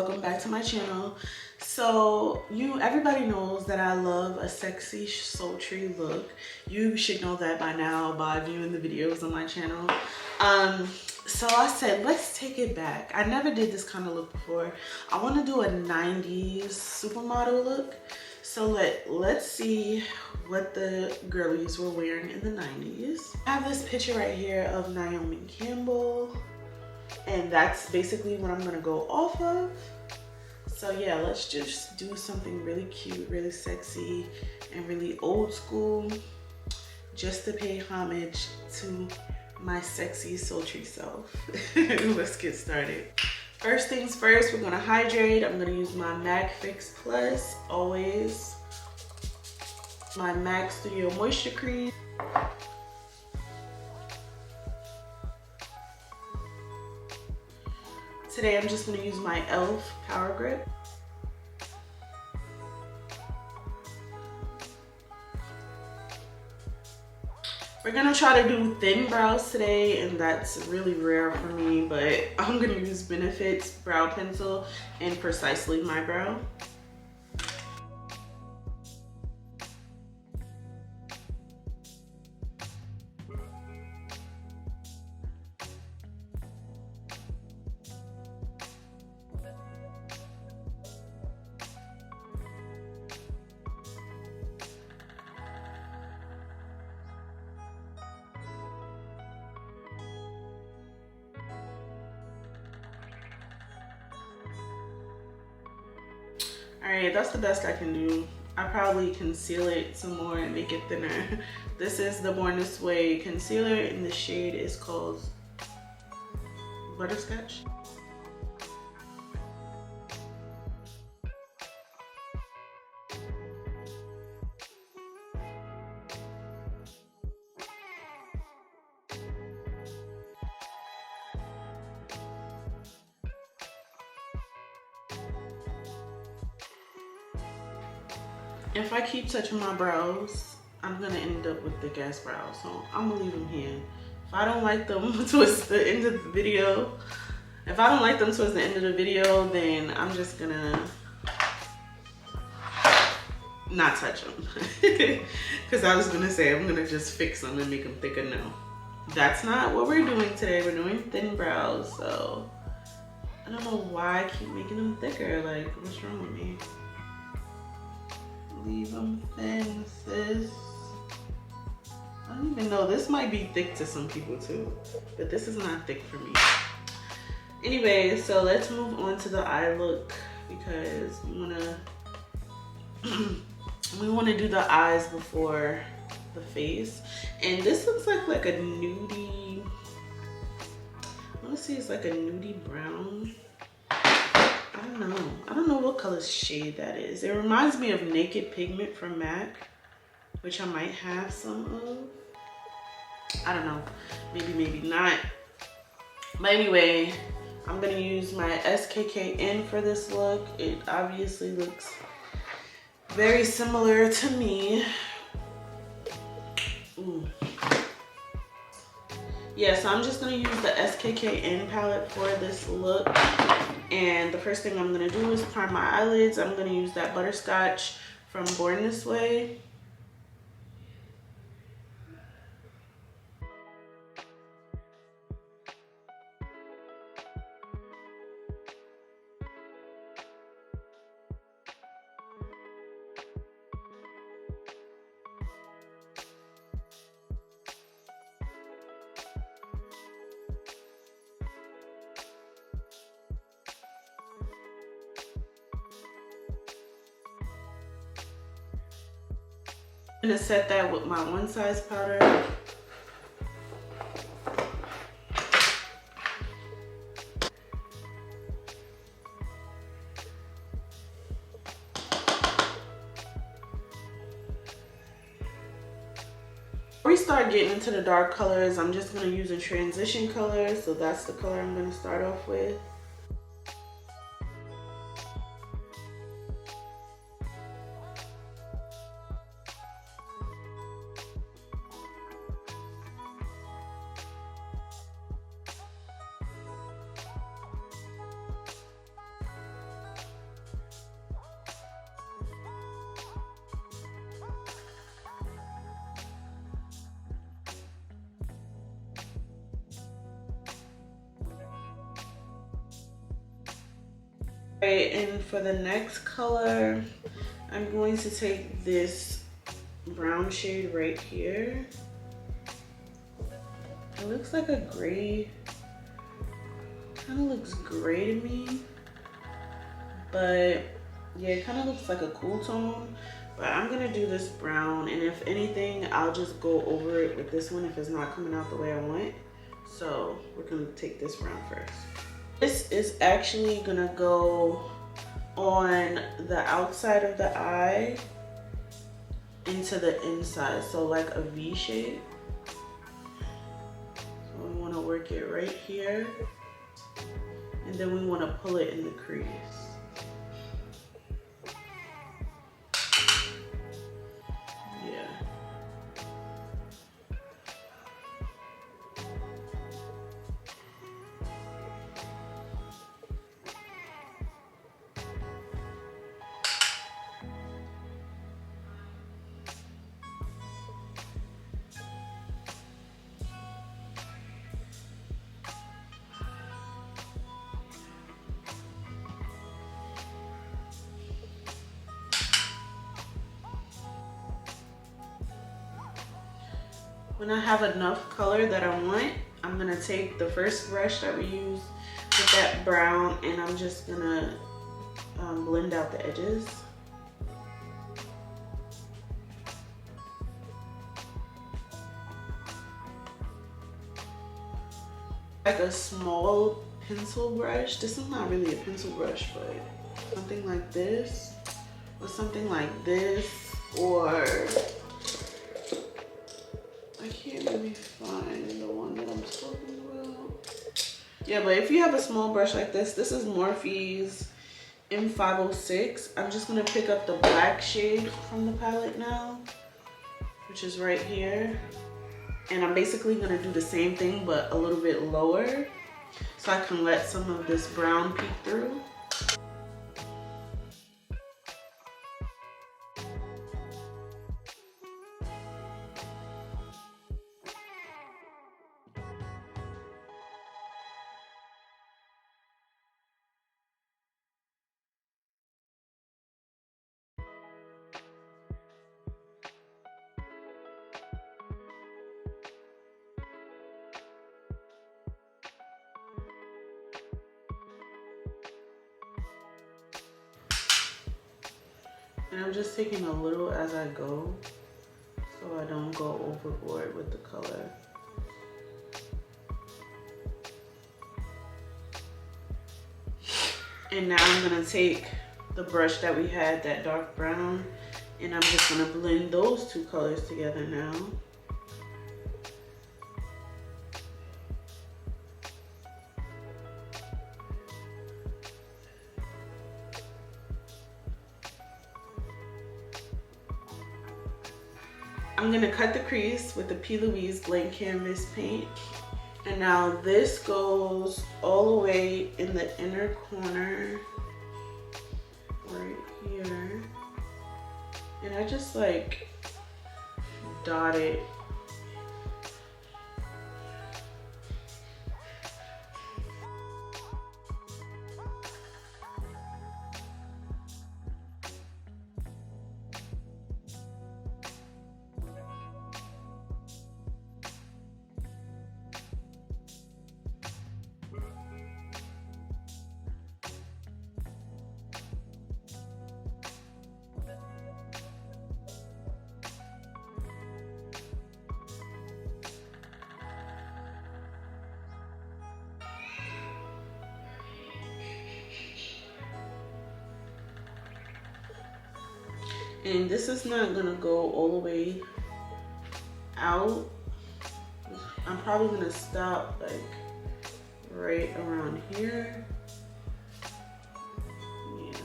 welcome back to my channel. So everybody knows that I love a sexy sultry look. You should know that by now by viewing the videos on my channel. So I said, let's take it back. I never did this kind of look before. I want to do a 90s supermodel look. So let's see what the girlies were wearing in the 90s. I have this picture right here of Naomi Campbell, and that's basically what I'm gonna go off of. So yeah, let's just do something really cute, really sexy, and really old school, just to pay homage to my sexy sultry self. Let's get started. First things first, we're gonna hydrate. I'm gonna use my MAC Fix Plus, always. My MAC Studio Moisture Cream. Today I'm just gonna use my e.l.f. Power Grip. We're gonna try to do thin brows today, and that's really rare for me, but I'm gonna use Benefit's brow pencil in Precisely My Brow. Alright, that's the best I can do. I probably conceal it some more and make it thinner. This is the Born This Way concealer, and the shade is called Butterscotch. If I keep touching my brows, I'm gonna end up with thick ass brows, so I'm gonna leave them here. If I don't like them towards the end of the video, then I'm just gonna not touch them. Because I was gonna say I'm gonna just fix them and make them thicker. No, that's not what we're doing today. We're doing thin brows, so I don't know why I keep making them thicker. Like, what's wrong with me? Leave them thin, sis. I don't even know. This might be thick to some people too, but this is not thick for me. Anyway, so let's move on to the eye look, because we wanna do the eyes before the face. And this looks like a nudie. I wanna say it's like a nudie brown. I don't know what color shade that is. It reminds me of Naked Pigment from MAC, which I might have some of. I don't know, maybe not. But anyway, I'm gonna use my SKKN for this look. It obviously looks very similar to me. Ooh. Yeah, so I'm just gonna use the SKKN palette for this look. And the first thing I'm gonna do is prime my eyelids. I'm gonna use that Butterscotch from Born This Way. I'm gonna set that with my One Size powder. Before we start getting into the dark colors, I'm just gonna use a transition color. So that's the color I'm gonna start off with. right, and for the next color, I'm going to take this brown shade right here. It looks like a gray, kind of looks gray to me, but yeah, it kind of looks like a cool tone. But I'm gonna do this brown, and if anything, I'll just go over it with this one if it's not coming out the way I want. So we're gonna take this brown first. This is actually gonna go on the outside of the eye into the inside, so like a V shape. So we wanna work it right here, and then we wanna pull it in the crease. When I have enough color that I want, I'm gonna take the first brush that we used with that brown, and I'm just gonna blend out the edges. Like a small pencil brush. This is not really a pencil brush, but something like this, or something like this, or I can't really find the one that I'm talking about. Yeah, but if you have a small brush like this is Morphe's M506. I'm just gonna pick up the black shade from the palette now, which is right here. And I'm basically gonna do the same thing, but a little bit lower, so I can let some of this brown peek through. And I'm just taking a little as I go, so I don't go overboard with the color. And now I'm gonna take the brush that we had, that dark brown, and I'm just gonna blend those two colors together now. I'm gonna cut the crease with the P. Louise blank canvas paint. And now this goes all the way in the inner corner, right here. And I just like dot it. And this is not gonna go all the way out. I'm probably gonna stop like right around here. Yeah.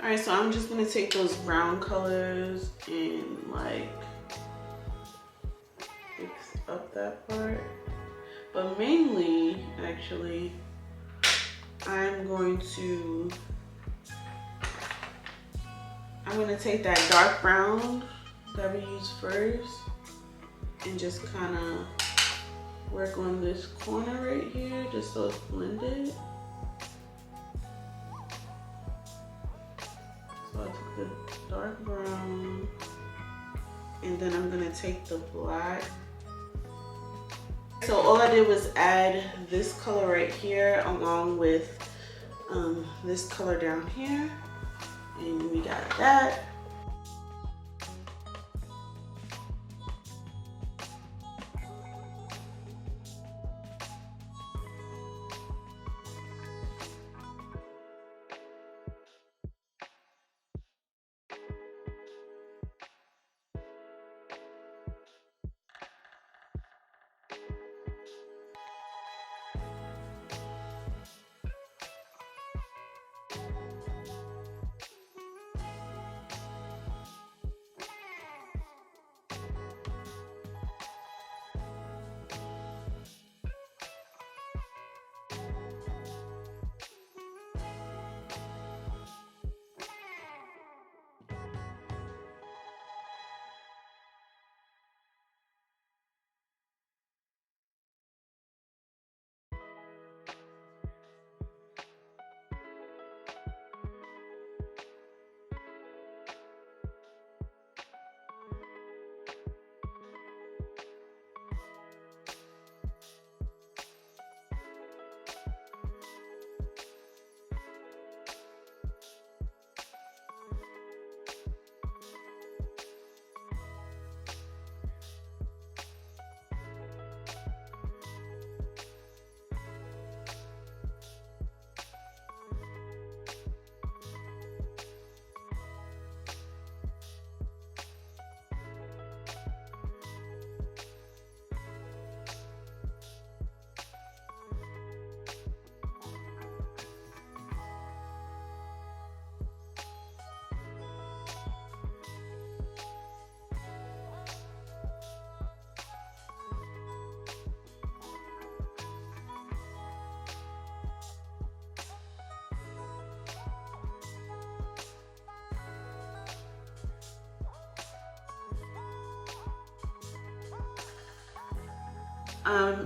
All right, so I'm just gonna take those brown colors and like fix up that part. But mainly, actually, I'm going to take that dark brown that we used first and just kind of work on this corner right here just so it's blended. So I took the dark brown and then I'm gonna take the black. So all I did was add this color right here along with this color down here, and we got that.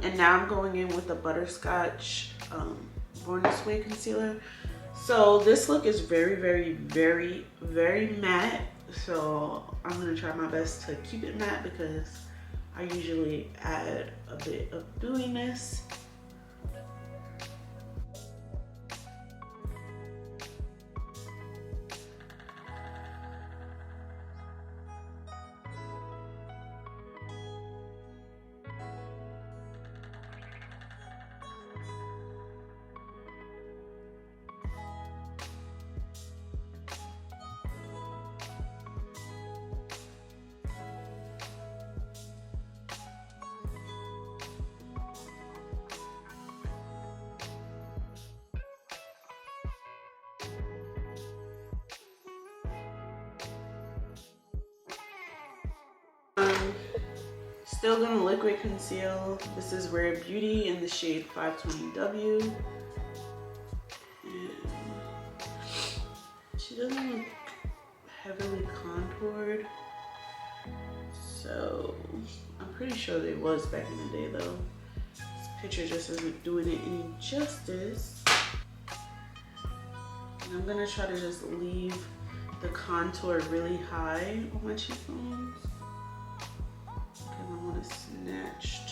And now I'm going in with the Butterscotch Born This Way concealer. So this look is very, very, very, very matte. So I'm gonna try my best to keep it matte because I usually add a bit of dewiness. Still gonna liquid conceal. This is Rare Beauty in the shade 520W. And she doesn't look heavily contoured, so I'm pretty sure they was back in the day though. This picture just isn't doing it any justice. And I'm gonna try to just leave the contour really high on my cheekbones. I want a snatched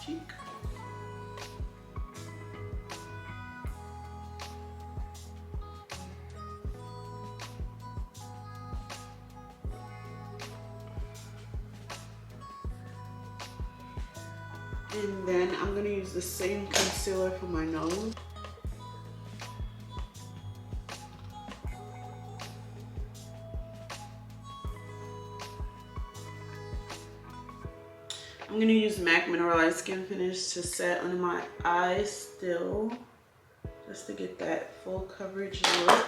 cheek. And then I'm gonna use the same concealer for my nose. I'm gonna use MAC Mineralized Skin Finish to set under my eyes still, just to get that full coverage look.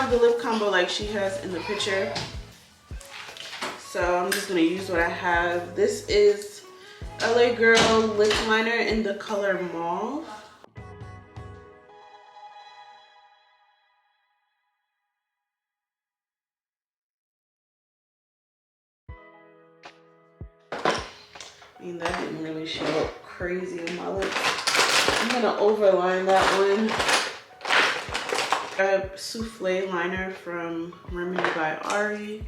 have the lip combo like she has in the picture. So I'm just gonna use what I have. This is LA Girl lip liner in the color mauve. I mean, that didn't really show up crazy on my lips. I'm gonna overline that one. A souffle liner from Remedy by Ari.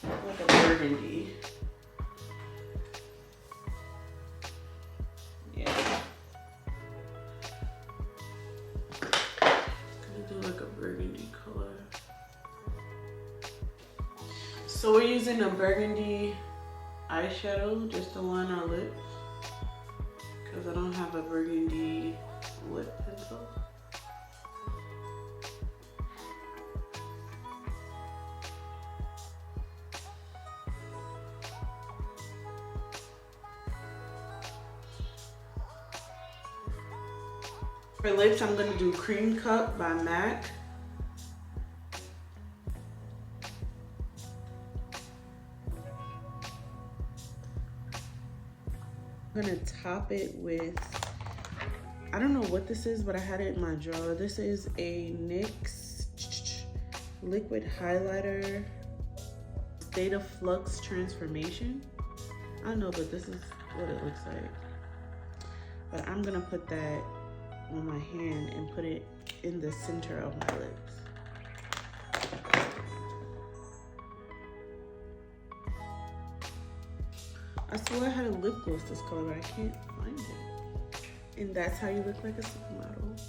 Like a burgundy. Yeah. Gonna do like a burgundy color. So we're using a burgundy eyeshadow just to line our lips, because I don't have a burgundy lip pencil. For lips, I'm gonna do Cream Cup by MAC. I'm gonna top it with, I don't know what this is, but I had it in my drawer. This is a NYX liquid highlighter, State of Flux Transformation. I don't know, but this is what it looks like. But I'm gonna put that on my hand and put it in the center of my lips. I swear I had a lip gloss this color, but I can't find it. And that's how you look like a supermodel.